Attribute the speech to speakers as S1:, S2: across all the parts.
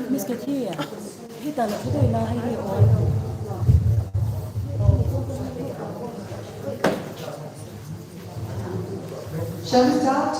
S1: Miss Katia, kita ina hai on.
S2: Shall we start?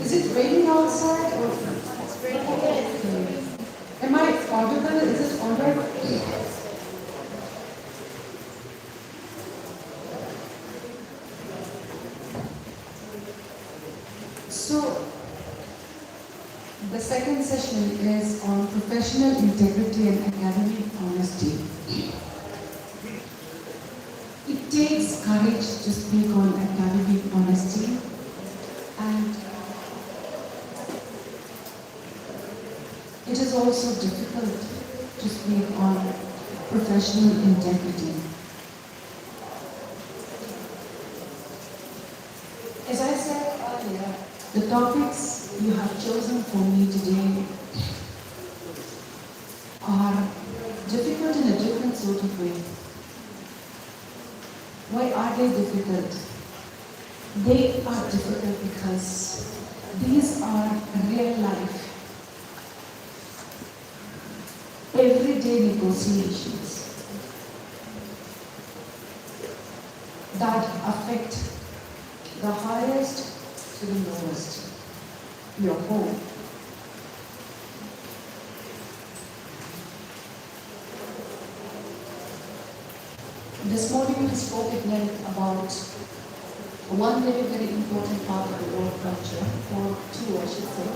S2: Is it raining outside? Or it's raining. Am I audible? Is it audible? So, the second session is on professional integrity and academic honesty. It takes courage to speak on academic honesty, and it is also difficult to speak on professional integrity. As I said earlier, the topics you have chosen for me today are difficult in a different sort of way. Why are they difficult? They are difficult because these are real life, everyday negotiations that affect the highest to the lowest, your home. This morning we spoke at length about one very, very important part of the work culture, or two I should say,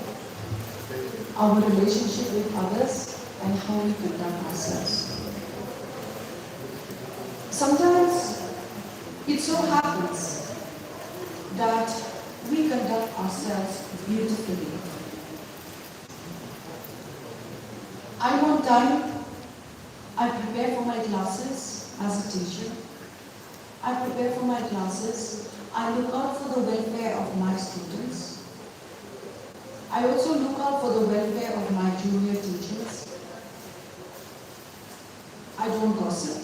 S2: our relationship with others and how we conduct ourselves. Sometimes it so happens that we conduct ourselves beautifully. I want time, I prepare for my classes as a teacher. I prepare for my classes. I look out for the welfare of my students. I also look out for the welfare of my junior teachers. I don't gossip.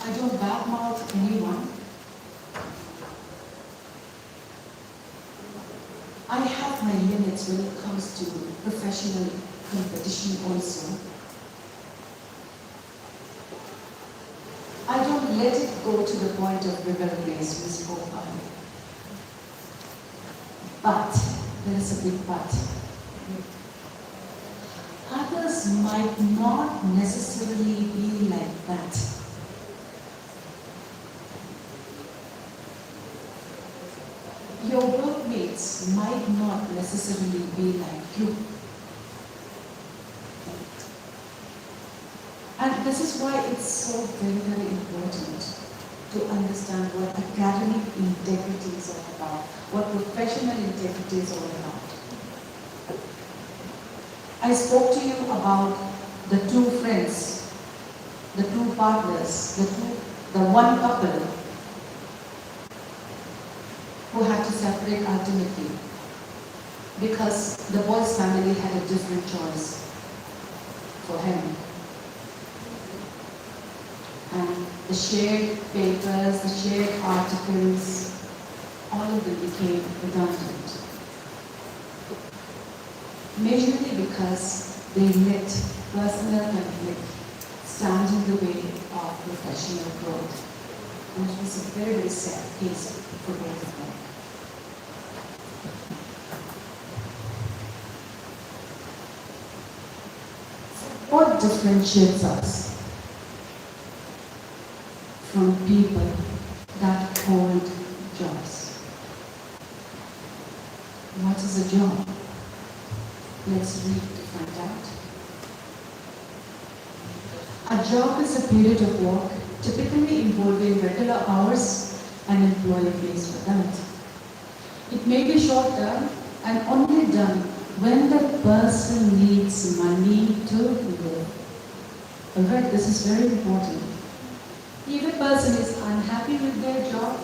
S2: I don't badmouth anyone. I have my limits when it comes to professional competition also. I don't let it go to the point of river race we spoke about. But, there is a big but. Others might not necessarily be like that. Your workmates might not necessarily be like you. And this is why it's so very, very important to understand what academic integrity is all about, what professional integrity is all about. I spoke to you about the two friends, the two partners, the one couple who had to separate ultimately because the boy's family had a different choice for him. And the shared papers, the shared articles, all of them became redundant. Majorly because they let personal conflict stand in the way of professional growth. And it was a very, very sad case for both of them. What differentiates us from people that hold jobs? What is a job? Let's read to find out. A job is a period of work typically involving regular hours and employee pays for that. It may be short term and only done when the person needs money to live. Alright, this is very important. If a person is unhappy with their job,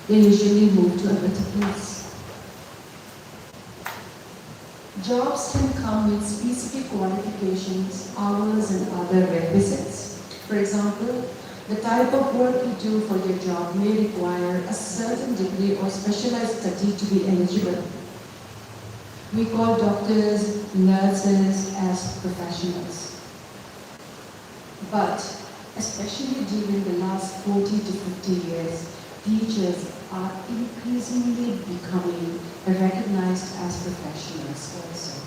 S2: they usually move to a better place. Jobs can come with specific qualifications, hours and other requisites. For example, the type of work you do for your job may require a certain degree or specialized study to be eligible. We call doctors, nurses as professionals. But, especially during the last 40 to 50 years, teachers are increasingly becoming recognized as professionals also.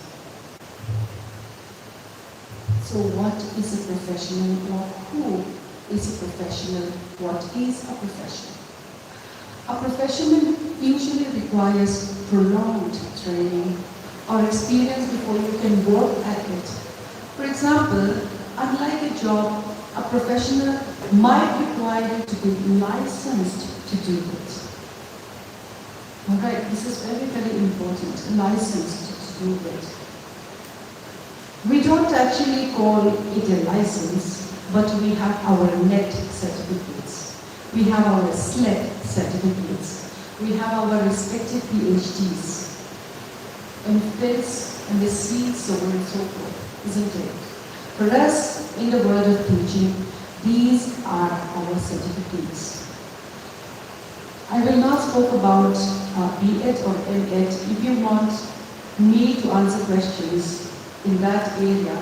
S2: So what is a professional or who is a professional? What is a professional? A professional usually requires prolonged training or experience before you can work at it. For example, unlike a job, a professional might require you to be licensed to do it. Alright, this is very, very important, licensed to do it. We don't actually call it a license, but we have our NET certificates. We have our SLED certificates. We have our respective PhDs. And this, and MSc, so on and so forth, isn't it? For us, in the world of teaching, these are our certificates. I will not speak about B.Ed or M.Ed. If you want me to answer questions in that area,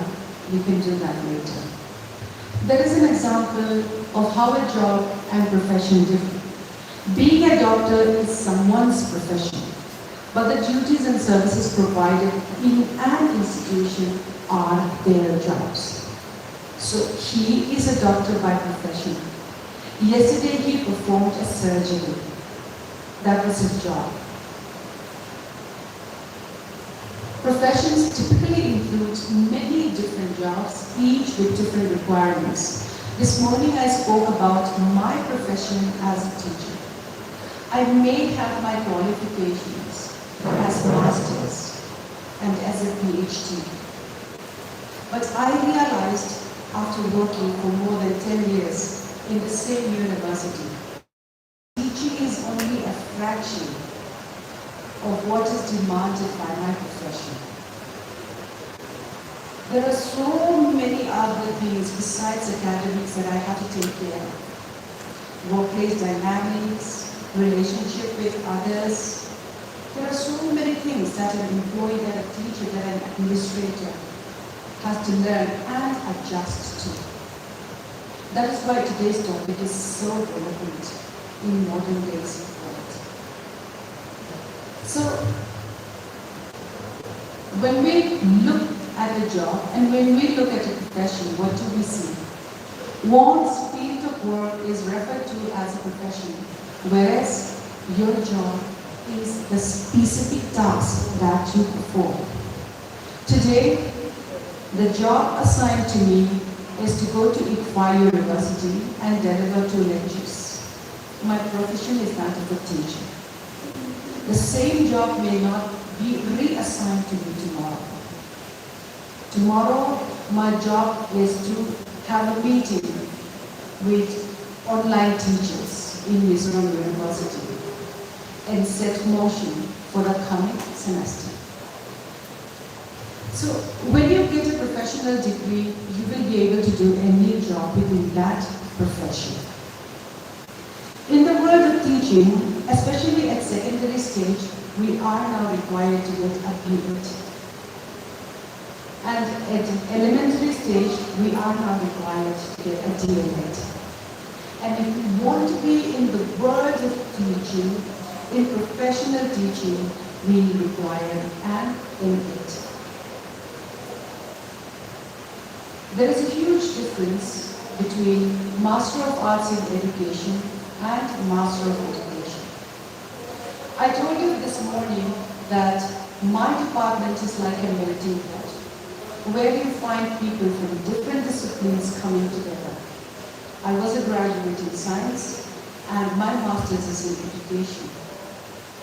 S2: you can do that later. There is an example of how a job and profession differ. Being a doctor is someone's profession, but the duties and services provided in an institution are their jobs. So he is a doctor by profession. Yesterday he performed a surgery. That was his job. Professions typically include many different jobs, each with different requirements. This morning I spoke about my profession as a teacher. I may have my qualifications as a master's and as a PhD. But I realized after working for more than 10 years in the same university, teaching is only a fraction of what is demanded by my profession. There are so many other things besides academics that I have to take care of. Workplace dynamics, relationship with others. There are so many things that an employee, that a teacher, that an administrator has to learn and adjust to. That is why today's topic is so relevant in modern days of work. So, when we look at a job and when we look at a profession, what do we see? One's field of work is referred to as a profession, whereas your job is the specific task that you perform. Today, the job assigned to me is to go to ICFAI University and deliver 2 lectures. My profession is that of a teacher. The same job may not be reassigned to me tomorrow. Tomorrow, my job is to have a meeting with online teachers in Mizoram University and set motion for the coming semester. So when you get a professional degree, you will be able to do any job within that profession. In the world of teaching, especially at secondary stage, we are now required to get a B.Ed. And at elementary stage, we are now required to get a D.Ed. And if we want to be in the world of teaching, in professional teaching, we require an M.Ed. There is a huge difference between Master of Arts in Education and Master of Education. I told you this morning that my department is like a melting pot, where you find people from different disciplines coming together. I was a graduate in science and my master's is in education.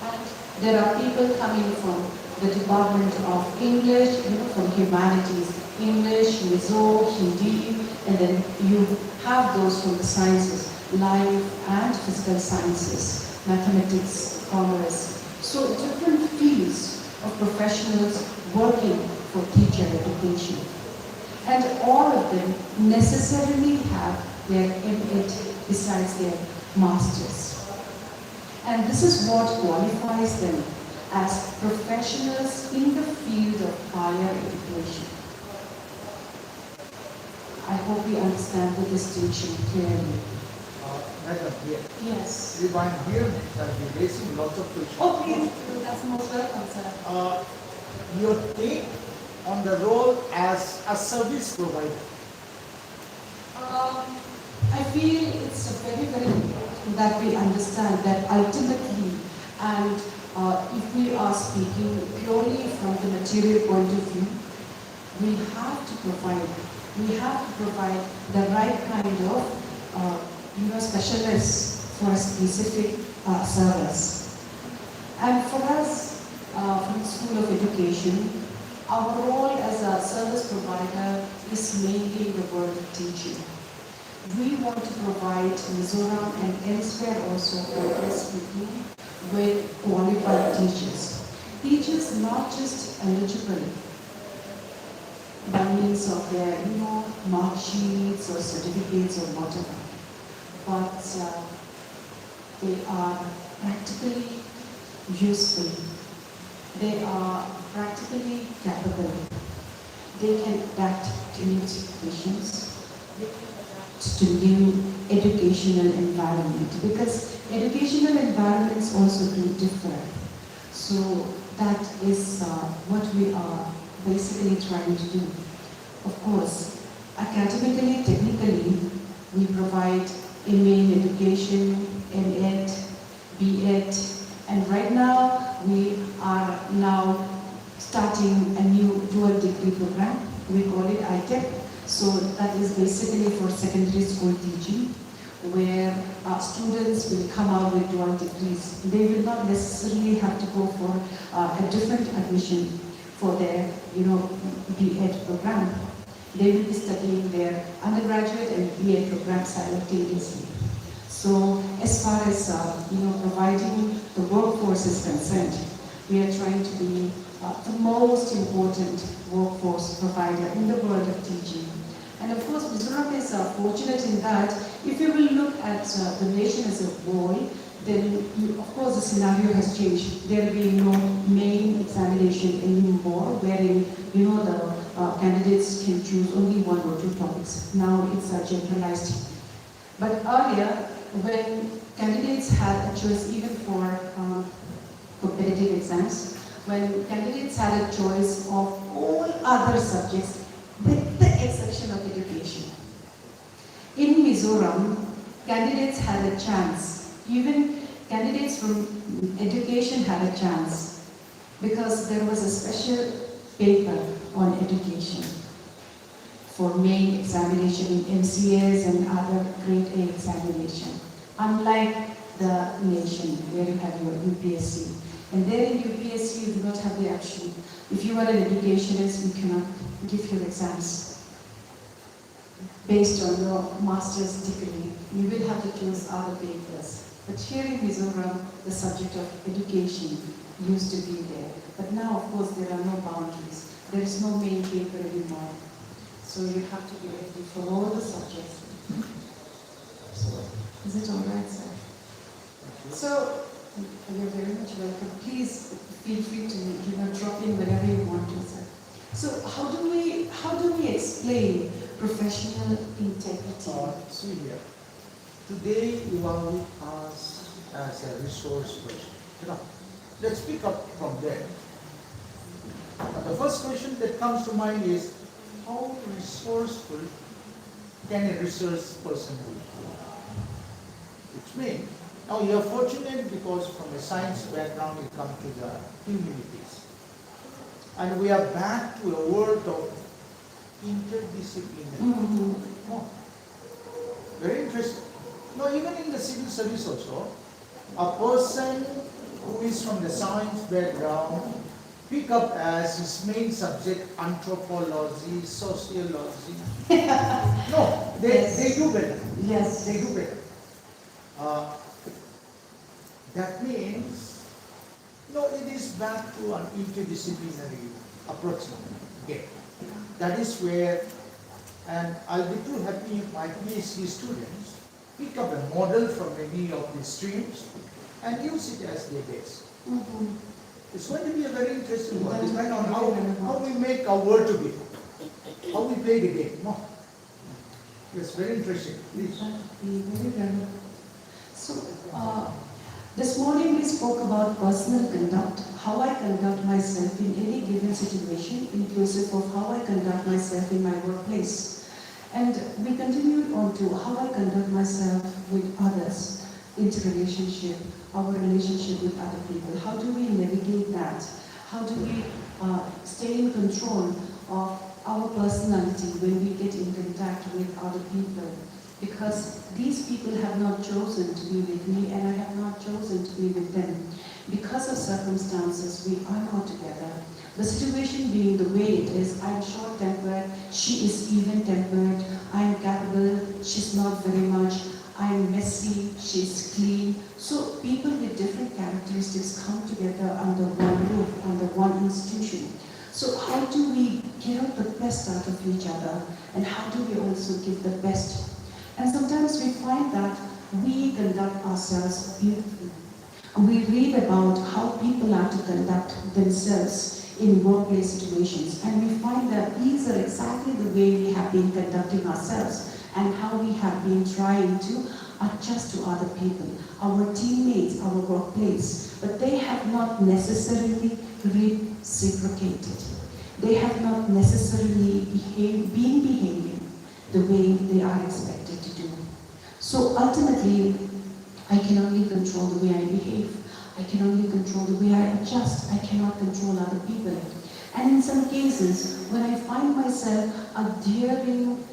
S2: And there are people coming from the Department of English, from humanities, English, Mizo, Hindi, and then you have those from the sciences, life and physical sciences, mathematics, commerce. So different fields of professionals working for teacher education. And all of them necessarily have their M.Ed besides their masters. And this is what qualifies them as professionals in the field of higher education. I hope you understand the distinction clearly.
S3: Madam,
S2: Yes.
S3: we want here that we're raising lots of questions.
S2: Oh, please. That's most welcome, sir.
S3: Your take on the role as a service provider.
S2: I feel it's very, very important that we understand that ultimately, and if we are speaking purely from the material point of view, we have to provide the right kind of specialists for a specific service. And for us, from the School of Education, our role as a service provider is mainly in the world of teaching. We want to provide Mizoram and elsewhere also, speaking, with qualified teachers. Teachers not just eligible by means of their, mark sheets or certificates or whatever, but they are practically useful. They are practically capable. They can adapt to new situations. They can adapt to new educational environment, because educational environments also do differ. So that is what we are basically trying to do. Of course, academically, technically, we provide MA in education, M.Ed, B.Ed, and right now we are now starting a new dual degree program. We call it ITEC. So that is basically for secondary school teaching, where students will come out with dual degrees. They will not necessarily have to go for a different admission for their, B.Ed program. They will be studying their undergraduate and BA program simultaneously. So as far as providing the workforce is concerned, we are trying to be the most important workforce provider in the world of teaching. And of course, Mizoram is fortunate in that if you will look at the nation as a whole, then of course the scenario has changed. There will be no main examination anymore, wherein the candidates can choose only one or two topics. Now it's generalized. But earlier, when candidates had a choice even for competitive exams, when candidates had a choice of all other subjects with the exception of education. In Mizoram, candidates had a chance. Even candidates from education had a chance because there was a special paper on education for main examination in MCAs and other grade A examination. Unlike the nation where you have your UPSC. And there in UPSC you do not have the option. If you are an educationist, you cannot give your exams based on your master's degree. You will have to choose other papers. But here in Mizoram, the subject of education used to be there. But now, of course, there are no boundaries. There is no main paper anymore. So you have to be ready for all the subjects. So, is it all right, sir? So, you're very much welcome. Please feel free to drop in whenever you want to, sir. So, how do we explain professional integrity?
S3: See here. Today you are with us as a resource person. Let's pick up from there. The first question that comes to mind is, how resourceful can a research person be? Which means, now you are fortunate because from a science background you come to the humanities. And we are back to a world of interdisciplinary.
S2: Mm-hmm.
S3: Oh, very interesting. No, even in the civil service also, a person who is from the science background pick up as his main subject anthropology, sociology. No, they do better.
S2: Yes.
S3: They do better. That means, it is back to an interdisciplinary approach again. That is where, and I'll be too happy if my PhD students pick up a model from any of the streams and use it as their base.
S2: Mm-hmm.
S3: It's going to be a very interesting one, depending on how we make our word to be, how we play the game. No? It's very interesting. Please.
S2: Very relevant. So, this morning we spoke about personal conduct, how I conduct myself in any given situation, inclusive of how I conduct myself in my workplace. And we continued on to how I conduct myself with others, interrelationship, our relationship with other people. How do we navigate that? How do we stay in control of our personality when we get in contact with other people? Because these people have not chosen to be with me and I have not chosen to be with them. Because of circumstances, we are not together. The situation being the way it is, I'm short-tempered, she is even-tempered, I'm capable, she's not very much, I'm messy, she's clean. So people with different characteristics come together under one roof, under one institution. So how do we get out the best out of each other? And how do we also give the best? And sometimes we find that we conduct ourselves beautifully. We read about how people are to conduct themselves in workplace situations. And we find that these are exactly the way we have been conducting ourselves and how we have been trying to adjust to other people, our teammates, our workplace. But they have not necessarily reciprocated. They have not necessarily been behaving the way they are expected to do. So ultimately, I can only control the way I behave. I can only control the way I adjust. I cannot control other people. And in some cases, when I find myself adhering